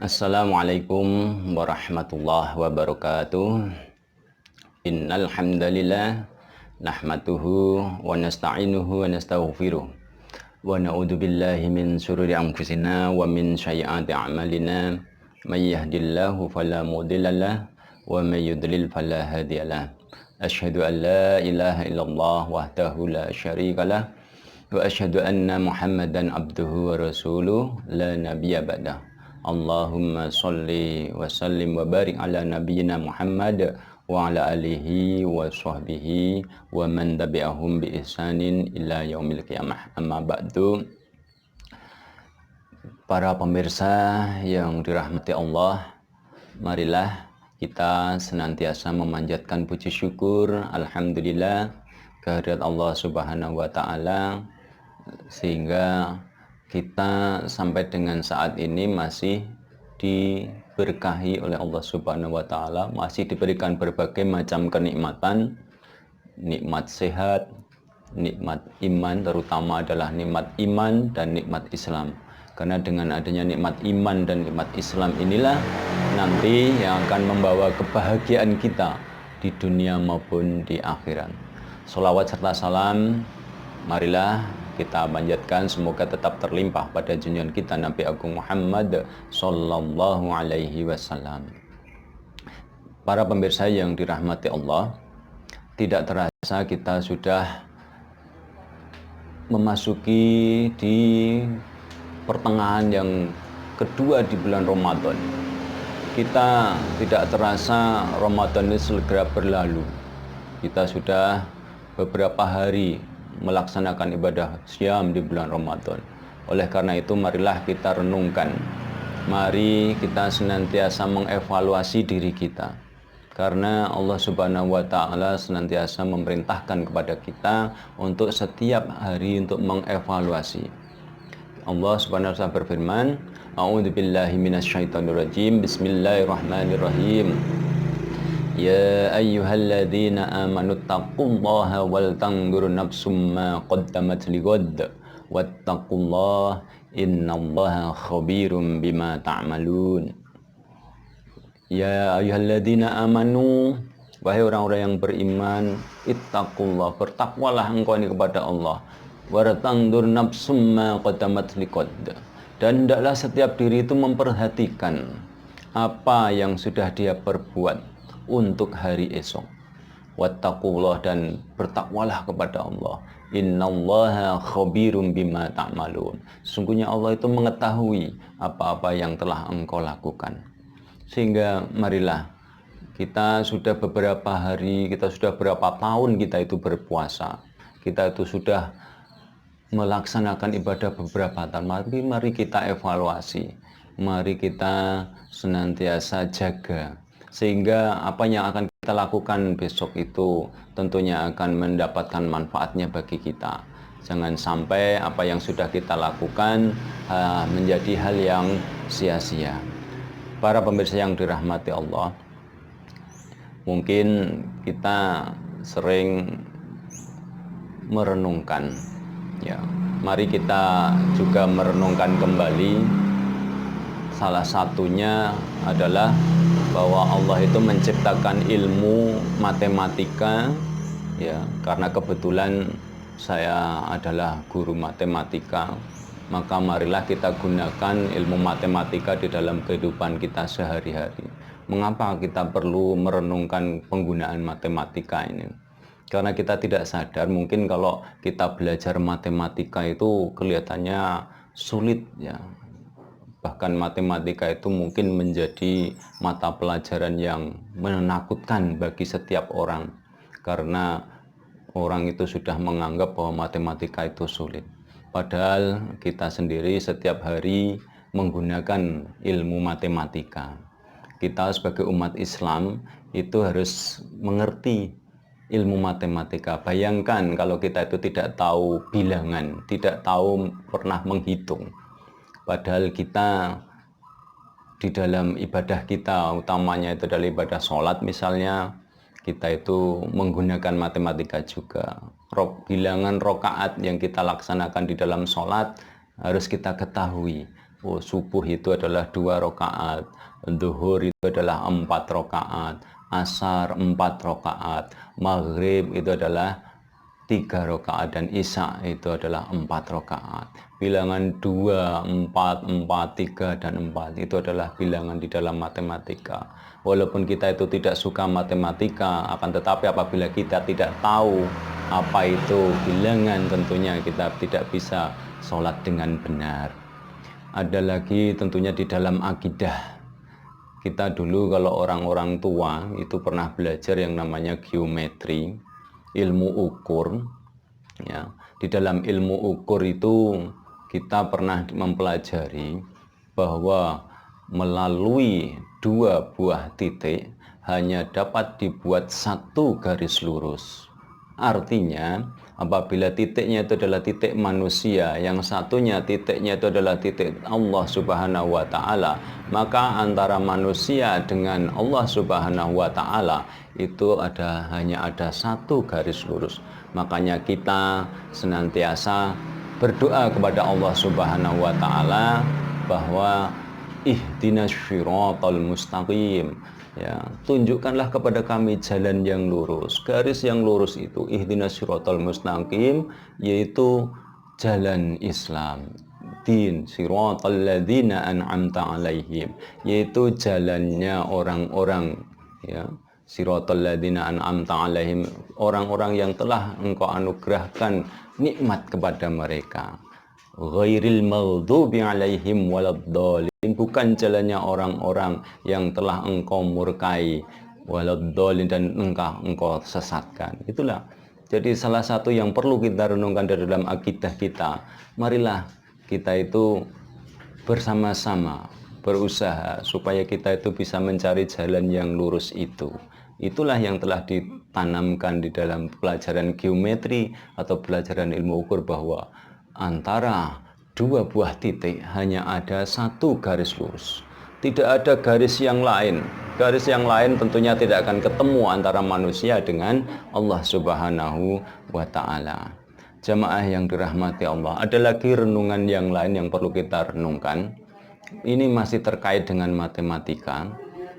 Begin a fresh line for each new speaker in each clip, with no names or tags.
Assalamualaikum warahmatullahi wabarakatuh. Innal hamdalillah nahmaduhu wa nasta'inuhu wa nastaghfiruh wa na'udzu billahi min syururi anfusina wa min sayyiati a'malina. May yahdihillahu fala mudhillalah wa may yudlil fala hadiyalah. Asyhadu an la ilaha illallah wahdahu la syarikalah wa asyhadu anna Muhammadan abduhu wa rasuluh la nabiyya ba'dah. Allahumma sholli wa sallim wa barik ala nabiyyina Muhammad wa ala alihi wa sahbihi wa man tabi'ahum bi ihsanin ila yaumil qiyamah. Amma ba'du. Para pemirsa yang dirahmati Allah, marilah kita senantiasa memanjatkan puji syukur alhamdulillah kehadirat Allah Subhanahu wa taala, sehingga kita sampai dengan saat ini masih diberkahi oleh Allah Subhanahu wa taala, masih diberikan berbagai macam kenikmatan, nikmat sehat, nikmat iman, terutama adalah nikmat iman dan nikmat Islam. Karena dengan adanya nikmat iman dan nikmat Islam inilah nanti yang akan membawa kebahagiaan kita di dunia maupun di akhirat. Sholawat serta salam marilah kita panjatkan, semoga tetap terlimpah pada junjungan kita Nabi Agung Muhammad sallallahu alaihi wasallam. Para pemirsa yang dirahmati Allah, tidak terasa kita sudah memasuki di pertengahan yang kedua di bulan Ramadan. Kita tidak terasa Ramadan ini segera berlalu. Kita sudah beberapa hari melaksanakan ibadah syam di bulan Ramadan. Oleh karena itu marilah kita renungkan, mari kita senantiasa mengevaluasi diri kita, karena Allah Subhanahu wa taala senantiasa memerintahkan kepada kita untuk setiap hari untuk mengevaluasi. Allah Subhanahu wa taala berfirman, a'udzubillahi minasyaitonirrajim, bismillahirrahmanirrahim. Ya ayyuhalladzina amanu taqullaha wal tanzur nafsum ma qaddamat lighad wattaqullaha innallaha khabirum bima ta'malun. Ya ayyuhalladzina amanu, wahai orang-orang yang beriman, ittaqullah, bertakwalah engkau ini kepada Allah. Wa tanzur nafsum ma qaddamat lighad, dan hendaklah setiap diri itu memperhatikan apa yang sudah dia perbuat untuk hari esok. Wattaqullah, dan bertakwalah kepada Allah. Innallaha khabirum bima ta'malun. Sesungguhnya Allah itu mengetahui apa-apa yang telah engkau lakukan. Sehingga marilah kita sudah beberapa hari, kita sudah berapa tahun kita itu berpuasa, kita itu sudah melaksanakan ibadah beberapa tahun. Mari kita evaluasi, mari kita senantiasa jaga, sehingga apa yang akan kita lakukan besok itu tentunya akan mendapatkan manfaatnya bagi kita. Jangan sampai apa yang sudah kita lakukan menjadi hal yang sia-sia. Para pemirsa yang dirahmati Allah, mungkin kita sering merenungkan, ya, mari kita juga merenungkan kembali. Salah satunya adalah bahwa Allah itu menciptakan ilmu matematika, ya, karena kebetulan saya adalah guru matematika, maka marilah kita gunakan ilmu matematika di dalam kehidupan kita sehari-hari. Mengapa kita perlu merenungkan penggunaan matematika ini? Karena kita tidak sadar, mungkin kalau kita belajar matematika itu kelihatannya sulit, ya. Bahkan matematika itu mungkin menjadi mata pelajaran yang menakutkan bagi setiap orang, karena orang itu sudah menganggap bahwa matematika itu sulit. Padahal kita sendiri setiap hari menggunakan ilmu matematika. Kita sebagai umat Islam itu harus mengerti ilmu matematika. Bayangkan kalau kita itu tidak tahu bilangan, tidak tahu pernah menghitung. Padahal kita di dalam ibadah kita, utamanya itu adalah ibadah sholat misalnya, kita itu menggunakan matematika juga. Bilangan rokaat yang kita laksanakan di dalam sholat harus kita ketahui. Oh, subuh itu adalah 2 rakaat, zuhur itu adalah 4 rakaat, asar 4 rakaat, maghrib itu adalah 3 rakaat, dan isya itu adalah 4 rakaat. Bilangan 2, 4, 4, 3, dan 4 itu adalah bilangan di dalam matematika. Walaupun kita itu tidak suka matematika, akan tetapi apabila kita tidak tahu apa itu bilangan, tentunya kita tidak bisa sholat dengan benar. Ada lagi tentunya di dalam akidah. Kita dulu kalau orang-orang tua itu pernah belajar yang namanya geometri, ilmu ukur. Ya, di dalam ilmu ukur itu kita pernah mempelajari bahwa melalui 2 buah titik hanya dapat dibuat 1 garis lurus. Artinya, apabila titiknya itu adalah titik manusia, yang satunya titiknya itu adalah titik Allah Subhanahu wa Ta'ala, maka antara manusia dengan Allah Subhanahu wa Ta'ala itu hanya ada 1 garis lurus. Makanya kita senantiasa berdoa kepada Allah Subhanahu wa Ta'ala bahwa ihdinas syiratal mustaqim, ya, tunjukkanlah kepada kami jalan yang lurus. Garis yang lurus itu ihdinas syiratal mustaqim, yaitu jalan Islam, din syiratal ladzina an'amta alaihim, yaitu jalannya orang-orang, ya, syiratal ladzina an'amta alaihim, orang-orang yang telah engkau anugerahkan nikmat kepada mereka. Ghairil maghdubi alaihim waladdallin, bukan jalannya orang-orang yang telah engkau murkai, waladdallin, dan engkau sesatkan. Itulah jadi salah satu yang perlu kita renungkan dari dalam akidah kita. Marilah kita itu bersama-sama berusaha supaya kita itu bisa mencari jalan yang lurus itu. Itulah yang telah ditanamkan di dalam pelajaran geometri atau pelajaran ilmu ukur, bahwa antara 2 buah titik hanya ada 1 garis lurus. Tidak ada garis yang lain. Garis yang lain tentunya tidak akan ketemu antara manusia dengan Allah Subhanahu wa Ta'ala. Jamaah yang dirahmati Allah, ada lagi renungan yang lain yang perlu kita renungkan. Ini masih terkait dengan matematika,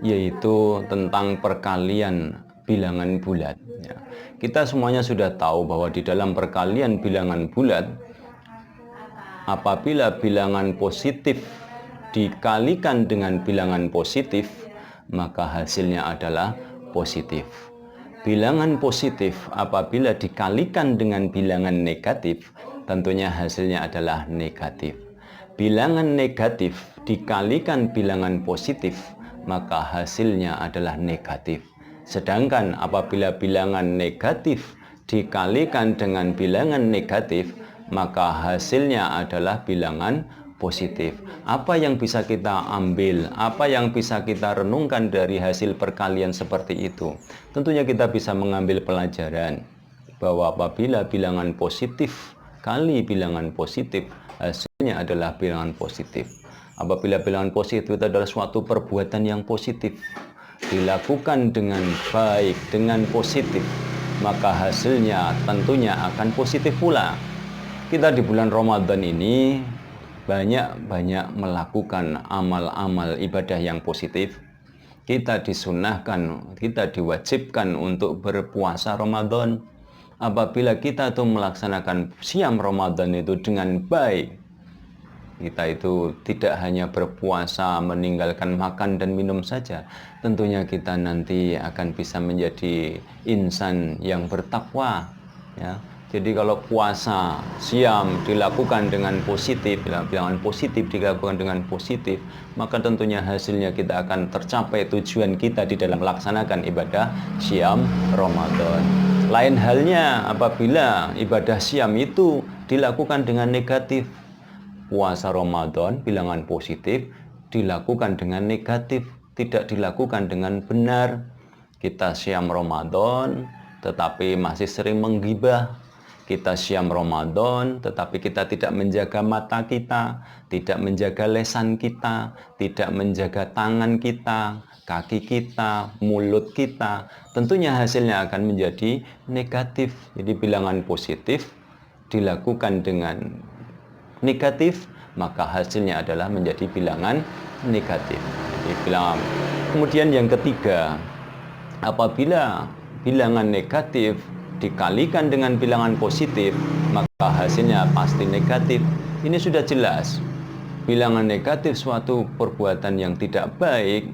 yaitu tentang perkalian bilangan bulat. Ya. Kita semuanya sudah tahu bahwa di dalam perkalian bilangan bulat, apabila bilangan positif dikalikan dengan bilangan positif, maka hasilnya adalah positif. Bilangan positif apabila dikalikan dengan bilangan negatif, tentunya hasilnya adalah negatif. Bilangan negatif dikalikan bilangan positif, maka hasilnya adalah negatif. Sedangkan apabila bilangan negatif dikalikan dengan bilangan negatif, maka hasilnya adalah bilangan positif. Apa yang bisa kita ambil, apa yang bisa kita renungkan dari hasil perkalian seperti itu? Tentunya kita bisa mengambil pelajaran bahwa apabila bilangan positif kali bilangan positif, hasilnya adalah bilangan positif. Apabila bilangan positif itu adalah suatu perbuatan yang positif, dilakukan dengan baik, dengan positif, maka hasilnya tentunya akan positif pula. Kita di bulan Ramadan ini banyak-banyak melakukan amal-amal ibadah yang positif. Kita disunahkan, kita diwajibkan untuk berpuasa Ramadan. Apabila kita itu melaksanakan siam Ramadan itu dengan baik, kita itu tidak hanya berpuasa meninggalkan makan dan minum saja, tentunya kita nanti akan bisa menjadi insan yang bertakwa, ya. Jadi kalau puasa siam dilakukan dengan positif, bilangan positif dilakukan dengan positif, maka tentunya hasilnya kita akan tercapai tujuan kita di dalam melaksanakan ibadah siam Ramadan. Lain halnya apabila ibadah siam itu dilakukan dengan negatif. Puasa Ramadan bilangan positif dilakukan dengan negatif, tidak dilakukan dengan benar. Kita siam Ramadan tetapi masih sering menggibah. Kita siam Ramadan tetapi kita tidak menjaga mata kita, tidak menjaga lisan kita, tidak menjaga tangan kita, kaki kita, mulut kita. Tentunya hasilnya akan menjadi negatif. Jadi bilangan positif dilakukan dengan negatif, maka hasilnya adalah menjadi bilangan negatif. Jadi bilangan. Kemudian yang ketiga, apabila bilangan negatif dikalikan dengan bilangan positif, maka hasilnya pasti negatif. Ini sudah jelas. Bilangan negatif suatu perbuatan yang tidak baik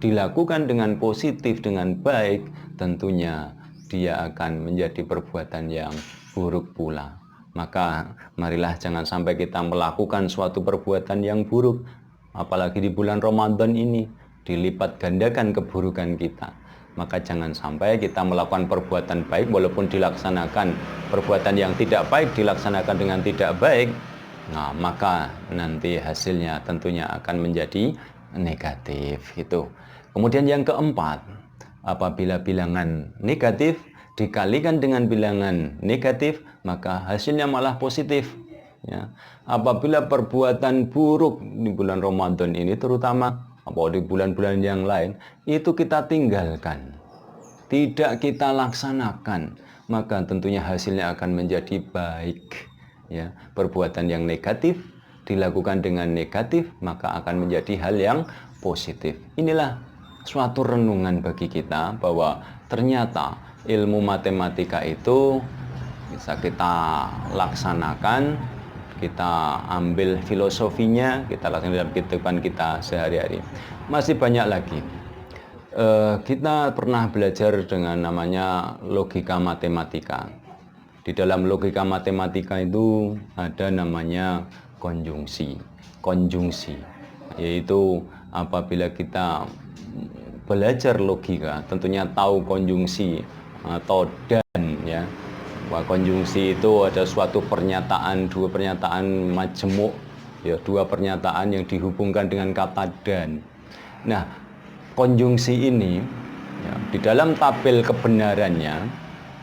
dilakukan dengan positif, dengan baik, tentunya dia akan menjadi perbuatan yang buruk pula. Maka marilah jangan sampai kita melakukan suatu perbuatan yang buruk, apalagi di bulan Ramadan ini dilipat gandakan keburukan kita. Maka jangan sampai kita melakukan perbuatan baik walaupun dilaksanakan perbuatan yang tidak baik dilaksanakan dengan tidak baik. Nah, maka nanti hasilnya tentunya akan menjadi negatif gitu. Kemudian yang keempat, apabila bilangan negatif dikalikan dengan bilangan negatif, maka hasilnya malah positif. Ya. Apabila perbuatan buruk di bulan Ramadan ini, terutama di bulan-bulan yang lain, itu kita tinggalkan, tidak kita laksanakan, maka tentunya hasilnya akan menjadi baik. Ya, perbuatan yang negatif dilakukan dengan negatif, maka akan menjadi hal yang positif. Inilah suatu renungan bagi kita bahwa ternyata ilmu matematika itu bisa kita laksanakan, kita ambil filosofinya, kita laksanakan dalam kehidupan kita sehari-hari. Masih banyak lagi. Kita pernah belajar dengan namanya logika matematika. Di dalam logika matematika itu ada namanya konjungsi. Konjungsi yaitu apabila kita belajar logika, tentunya tahu konjungsi atau dan, ya. Bahwa konjungsi itu ada suatu pernyataan, dua pernyataan majemuk, ya, dua pernyataan yang dihubungkan dengan kata dan. Nah, konjungsi ini ya, di dalam tabel kebenarannya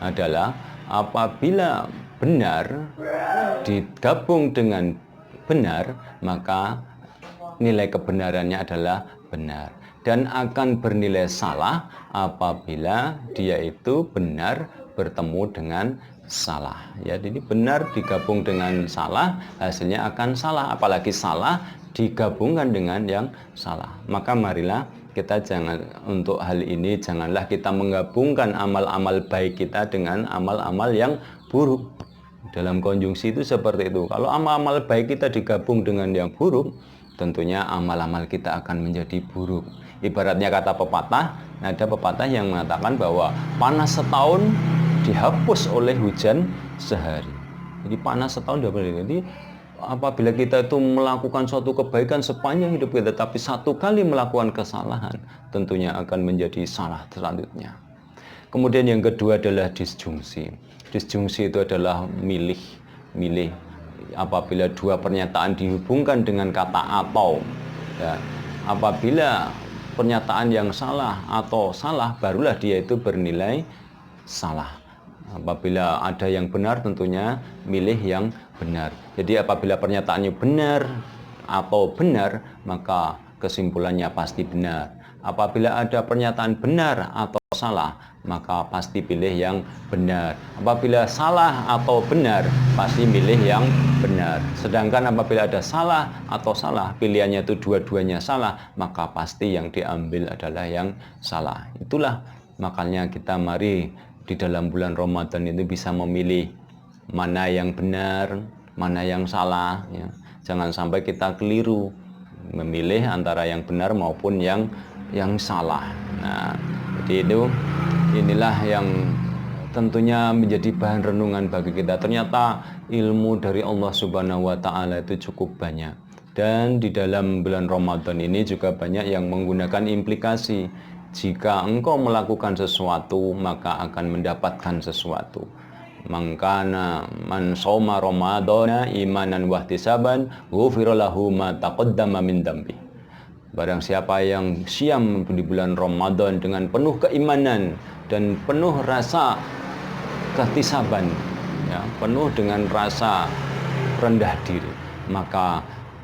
adalah apabila benar digabung dengan benar, maka nilai kebenarannya adalah benar, dan akan bernilai salah apabila dia itu benar bertemu dengan salah. Ya, jadi benar digabung dengan salah, hasilnya akan salah, apalagi salah digabungkan dengan yang salah. Maka marilah kita untuk hal ini janganlah kita menggabungkan amal-amal baik kita dengan amal-amal yang buruk. Dalam konjungsi itu seperti itu. Kalau amal-amal baik kita digabung dengan yang buruk, tentunya amal-amal kita akan menjadi buruk. Ibaratnya kata pepatah, ada pepatah yang mengatakan bahwa panas setahun dihapus oleh hujan sehari. Jadi panas setahun dihapus. Jadi apabila kita itu melakukan suatu kebaikan sepanjang hidup kita, tapi satu kali melakukan kesalahan, tentunya akan menjadi salah selanjutnya. Kemudian yang kedua adalah disjungsi. Disjungsi itu adalah milih. Apabila dua pernyataan dihubungkan dengan kata atau, ya, apabila pernyataan yang salah atau salah, barulah dia itu bernilai salah. Apabila ada yang benar, tentunya milih yang benar. Jadi apabila pernyataannya benar atau benar, maka kesimpulannya pasti benar. Apabila ada pernyataan benar atau salah, maka pasti pilih yang benar. Apabila salah atau benar, pasti pilih yang benar. Sedangkan apabila ada salah atau salah, pilihannya itu dua-duanya salah, maka pasti yang diambil adalah yang salah. Itulah makanya kita mari di dalam bulan Ramadan itu bisa memilih mana yang benar, mana yang salah, ya. Jangan sampai kita keliru memilih antara yang benar maupun yang salah. Nah, jadi inilah yang tentunya menjadi bahan renungan bagi kita. Ternyata ilmu dari Allah Subhanahu wa taala itu cukup banyak. Dan di dalam bulan Ramadan ini juga banyak yang menggunakan implikasi. Jika engkau melakukan sesuatu, maka akan mendapatkan sesuatu. Mangkana man shoma ramadhana imanan wahtisaban ghufira lahu ma taqaddama min dambi. Barang siapa yang siam di bulan Ramadan dengan penuh keimanan dan penuh rasa kehtisaban, ya, penuh dengan rasa rendah diri, maka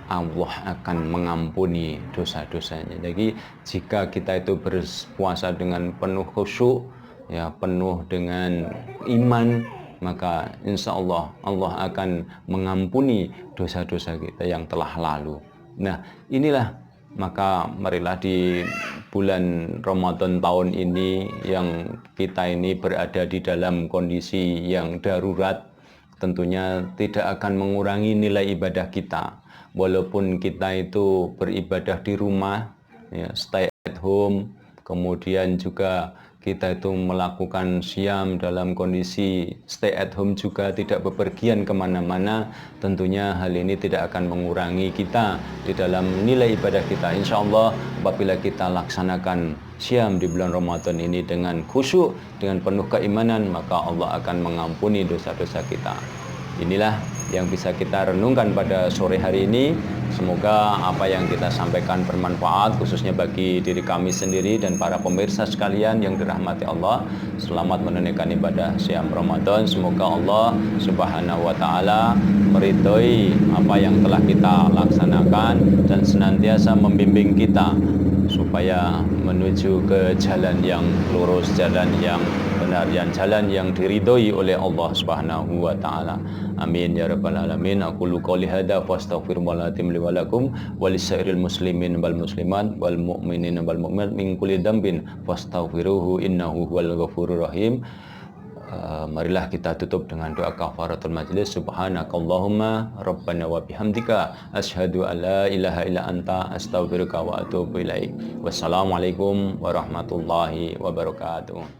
Allah akan mengampuni dosa-dosanya. Jadi jika kita itu berpuasa dengan penuh khusyuk, ya, penuh dengan iman, maka insya Allah Allah akan mengampuni dosa-dosa kita yang telah lalu. Nah, inilah, maka marilah di bulan Ramadan tahun ini yang kita ini berada di dalam kondisi yang darurat, tentunya tidak akan mengurangi nilai ibadah kita. Walaupun kita itu beribadah di rumah, ya, stay at home, kemudian juga kita itu melakukan siam dalam kondisi stay at home juga, tidak bepergian kemana-mana, tentunya hal ini tidak akan mengurangi kita di dalam nilai ibadah kita. Insya Allah apabila kita laksanakan siam di bulan Ramadan ini dengan khusyuk, dengan penuh keimanan, maka Allah akan mengampuni dosa-dosa kita. Inilah yang bisa kita renungkan pada sore hari ini. Semoga apa yang kita sampaikan bermanfaat, khususnya bagi diri kami sendiri dan para pemirsa sekalian yang dirahmati Allah. Selamat menunaikan ibadah siam Ramadan. Semoga Allah Subhanahu wa Ta'ala meridhoi apa yang telah kita laksanakan dan senantiasa membimbing kita supaya menuju ke jalan yang lurus, jalan yang benar, jalan yang diridhoi oleh Allah Subhanahu wa Ta'ala. Amin ya rabbal alamin. Aqulu qouli hadza fastaghfirullahaladzim li wa lakum wa lisairil muslimin wal muslimat wal mu'minin wal mu'minat min kulli dzambin fastaghfiruhu innahu huwal ghafurur rahim. Marilah kita tutup dengan doa kafaratul majlis. Subhanakallahumma rabbana wa bihamdika asyhadu an la ilaha illa anta astaghfiruka wa atubu ilaik. Wassalamualaikum warahmatullahi wabarakatuh.